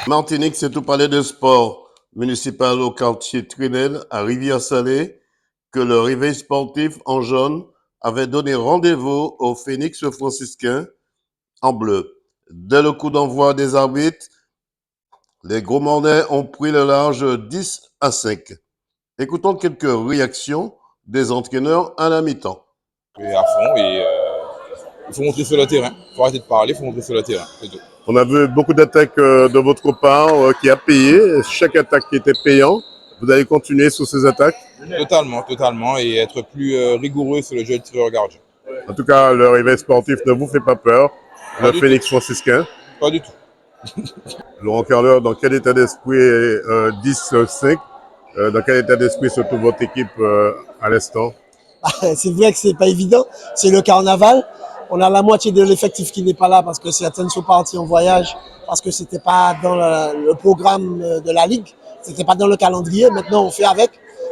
Martinique, c'est tout palais de sport municipal au quartier Trinel à Rivière-Salée que le réveil sportif en jaune avait donné rendez-vous au Phénix franciscain en bleu. Dès le coup d'envoi des arbitres, les Gros Mornais ont pris le large 10-5. Écoutons quelques réactions des entraîneurs à la mi-temps. Et à fond et il faut monter sur le terrain. Il faut arrêter de parler, il faut monter sur le terrain. C'est tout. On a vu beaucoup d'attaques de votre part qui a payé. Chaque attaque qui était payante. Vous allez continuer sur ces attaques? Totalement, totalement. Et être plus rigoureux sur le jeu de tireur gardien. En tout cas, le réveil sportif ne vous fait pas peur. Pas Le du Phénix tout. franciscain. Pas du tout. Laurent Carleur, dans quel état d'esprit 10-5 dans quel état d'esprit se trouve votre équipe à l'instant? C'est vrai que c'est pas évident. C'est le carnaval. On a la moitié de l'effectif qui n'est pas là parce que certaines sont parties en voyage, parce que c'était pas dans le programme de la ligue, c'était pas dans le calendrier. Maintenant, on fait avec.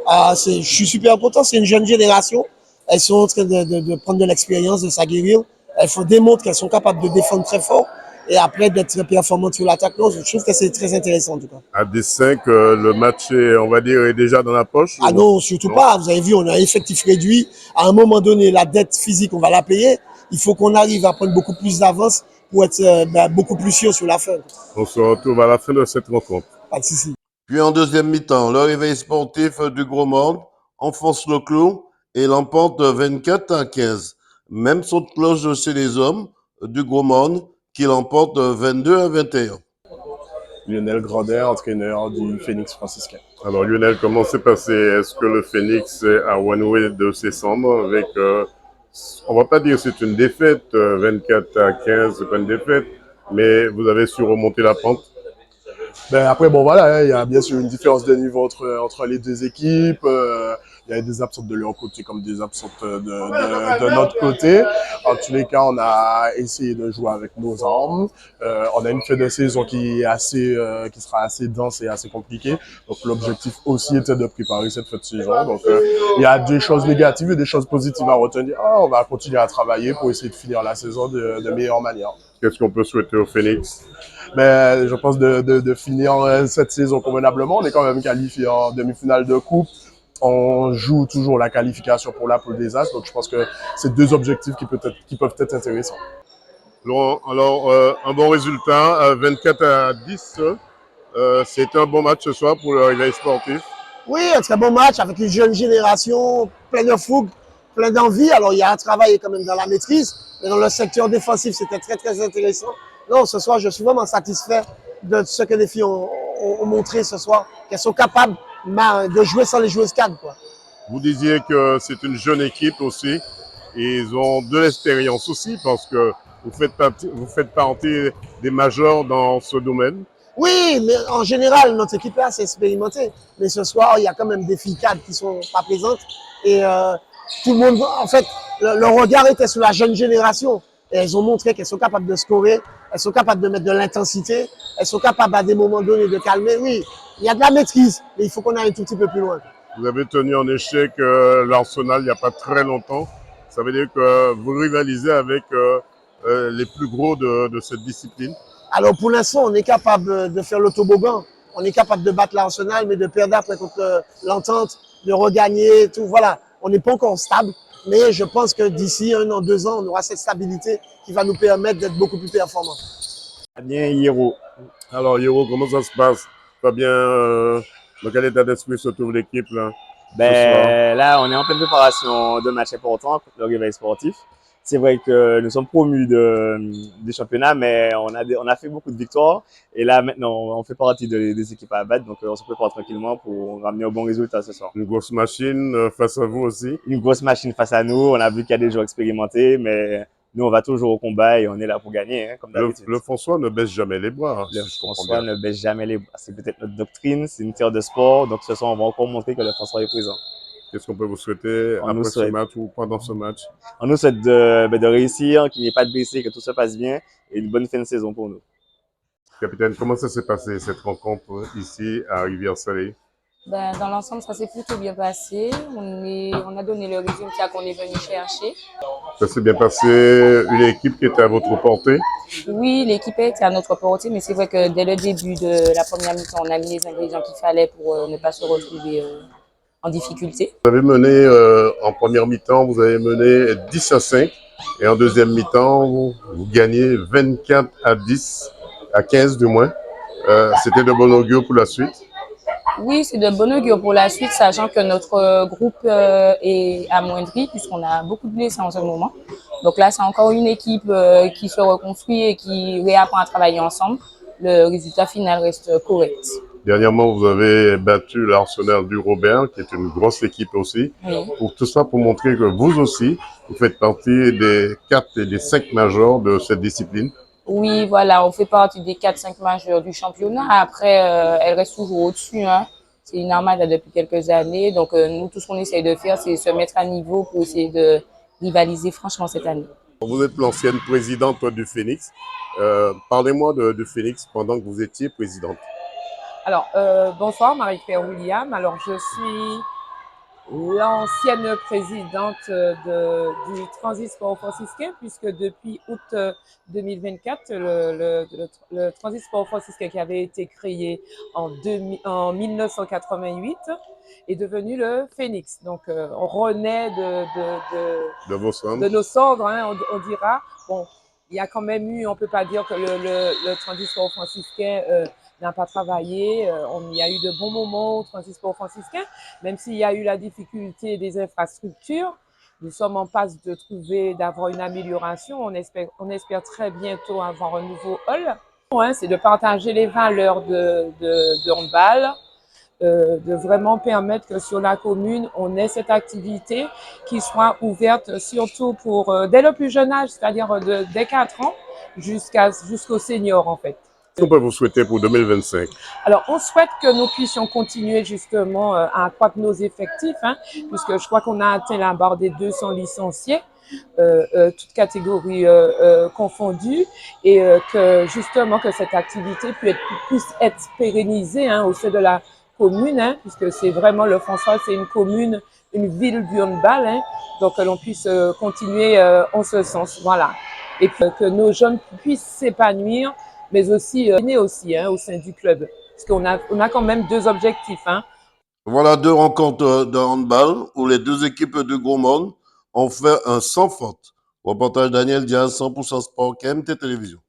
Je suis super content. C'est une jeune génération. Elles sont en train de prendre de l'expérience, de s'aguerrir. Elles font démontrer qu'elles sont capables de défendre très fort et après d'être performantes sur l'attaque. Non, je trouve que c'est très intéressant en tout cas. À 10-5, le match est, on va dire, est déjà dans la poche? Ah non, surtout pas. Vous avez vu, on a un effectif réduit. À un moment donné, la dette physique, on va la payer. Il faut qu'on arrive à prendre beaucoup plus d'avance pour être beaucoup plus sûr sur la fin. On se retrouve à la fin de cette rencontre. Pas de souci. Puis en deuxième mi-temps, le réveil sportif du Gros Monde enfonce le clou et l'emporte 24-15. Même son de cloche chez les hommes du Gros Monde qui l'emporte 22-21. Lionel Grandet, entraîneur du Phénix franciscain. Alors Lionel, comment s'est passé? Est-ce que le Phénix a renoué de ses cendres avec, on va pas dire que c'est une défaite, 24-15, c'est pas une défaite, mais vous avez su remonter la pente? Ben après, bon voilà, il y a bien sûr une différence de niveau entre les deux équipes. Il y a des absences de leur côté comme des absences de notre côté. En tous les cas, on a essayé de jouer avec nos armes. On a une fin de saison qui est qui sera assez dense et assez compliquée. Donc l'objectif aussi était de préparer cette fin de saison. Donc il y a des choses négatives et des choses positives à retenir. On va continuer à travailler pour essayer de finir la saison de meilleure manière. Qu'est-ce qu'on peut souhaiter au Phénix? Mais je pense de finir cette saison convenablement. On est quand même qualifié en demi-finale de coupe. On joue toujours la qualification pour la poule des As. Donc je pense que c'est deux objectifs qui peuvent être intéressants. Laurent, alors un bon résultat, 24-10. C'est un bon match ce soir pour le réveil sportif. Oui, un très bon match avec une jeune génération, plein de fougue, plein d'envie. Alors, il y a un travail quand même dans la maîtrise, mais dans le secteur défensif, c'était très, très intéressant. Non, ce soir, je suis vraiment satisfait de ce que les filles ont montré ce soir, qu'elles sont capables de jouer sans les joueuses cadres, quoi. Vous disiez que c'est une jeune équipe aussi, et ils ont de l'expérience aussi, parce que vous faites partie des majors dans ce domaine. Oui, mais en général, notre équipe est assez expérimentée. Mais ce soir, il y a quand même des filles cadres qui sont pas présentes. Et tout le monde, en fait, le regard était sur la jeune génération. Et elles ont montré qu'elles sont capables de scorer, elles sont capables de mettre de l'intensité, elles sont capables à des moments donnés de calmer. Oui, il y a de la maîtrise, mais il faut qu'on aille un tout petit peu plus loin. Vous avez tenu en échec l'Arsenal il n'y a pas très longtemps. Ça veut dire que vous rivalisez avec les plus gros de cette discipline. Alors pour l'instant, on est capable de faire le toboggan. On est capable de battre l'Arsenal, mais de perdre après contre l'Entente, de regagner, tout. Voilà, on n'est pas encore stable, mais je pense que d'ici 1 an, 2 ans, on aura cette stabilité qui va nous permettre d'être beaucoup plus performants. Bien, Hiro. Alors Yoro, comment ça se passe? Pas bien, dans quel état d'esprit se trouve l'équipe là, ce soir? Là, on est en pleine préparation de matchs importants contre le réveil sportif. C'est vrai que nous sommes promus du championnat, mais on a fait beaucoup de victoires. Et là, maintenant, on fait partie des équipes à battre. Donc, on se prépare tranquillement pour ramener au bon résultat ce soir. Une grosse machine face à vous aussi. Une grosse machine face à nous. On a vu qu'il y a des joueurs expérimentés, mais nous, on va toujours au combat et on est là pour gagner, hein, comme d'habitude. Le François ne baisse jamais les bras. Hein, Le si je comprends François bien. ne baisse jamais les bras. C'est peut-être notre doctrine, c'est une terre de sport. Donc, ce soir, on va encore montrer que le François est présent. Qu'est-ce qu'on peut vous souhaiter On nous après ce souhaite- match ou pendant ce match? On nous souhaite de réussir, qu'il n'y ait pas de blessés, que tout se passe bien et une bonne fin de saison pour nous. Capitaine, comment ça s'est passé cette rencontre ici à Rivière-Salée? Dans l'ensemble, ça s'est plutôt bien passé. On a donné le résultat qu'on est venu chercher. Ça s'est bien passé, une équipe qui était à votre portée. Oui, l'équipe était à notre portée, mais c'est vrai que dès le début de la première mi-temps, on a mis les ingrédients qu'il fallait pour ne pas se retrouver en difficulté. Vous avez mené en première mi-temps, vous avez mené 10-5 et en deuxième mi-temps, vous gagnez 24-10, à 15 du moins. C'était de bon augure pour la suite. Oui, c'est de bon augure pour la suite, sachant que notre groupe est amoindri puisqu'on a beaucoup de blessés en ce moment. Donc là, c'est encore une équipe qui se reconstruit et qui réapprend à travailler ensemble. Le résultat final reste correct. Dernièrement, vous avez battu l'Arsenal du Robert, qui est une grosse équipe aussi. Oui. Pour tout ça, pour montrer que vous aussi, vous faites partie des 4 et des 5 majors de cette discipline. Oui, voilà, on fait partie des 4-5 majeurs du championnat. Après, elle reste toujours au-dessus, hein. C'est une armade depuis quelques années. Donc, nous, tout ce qu'on essaye de faire, c'est se mettre à niveau pour essayer de rivaliser franchement cette année. Vous êtes l'ancienne présidente du Phoenix. Parlez-moi du Phoenix pendant que vous étiez présidente. Alors, bonsoir Marie-Claire William. Alors, je suis l'ancienne présidente du Transit Sport franciscain, puisque depuis août 2024, le Transit Sport franciscain qui avait été créé en 1988 est devenu le Phoenix. Donc, on renaît De nos cendres, hein, on dira. Bon, il y a quand même eu, on ne peut pas dire que le Transit Sport franciscain n'a pas travaillé. Il y a eu de bons moments au Transit Sport franciscain, même s'il y a eu la difficulté des infrastructures. Nous sommes en passe d'avoir une amélioration. On espère très bientôt avoir un nouveau hall. Ouais, c'est de partager les valeurs de handball, de vraiment permettre que sur la commune, on ait cette activité qui soit ouverte surtout dès le plus jeune âge, c'est-à-dire dès 4 ans jusqu'aux seniors en fait. Qu'est-ce qu'on peut vous souhaiter pour 2025? Alors, on souhaite que nous puissions continuer justement à accroître nos effectifs, hein, puisque je crois qu'on a atteint la barre des 200 licenciés, toutes catégories confondues, et que justement que cette activité puisse être pérennisée hein, au sein de la commune, hein, puisque c'est vraiment le François, c'est une commune, une ville du handball, hein, donc que l'on puisse continuer en ce sens, voilà, et que nos jeunes puissent s'épanouir mais aussi hein, au sein du club. Parce on a quand même deux objectifs. Hein. Voilà 2 rencontres de handball où les 2 équipes de gros monde ont fait un sans faute. Reportage Daniel Diaz, 100% Sport, KMT Télévision.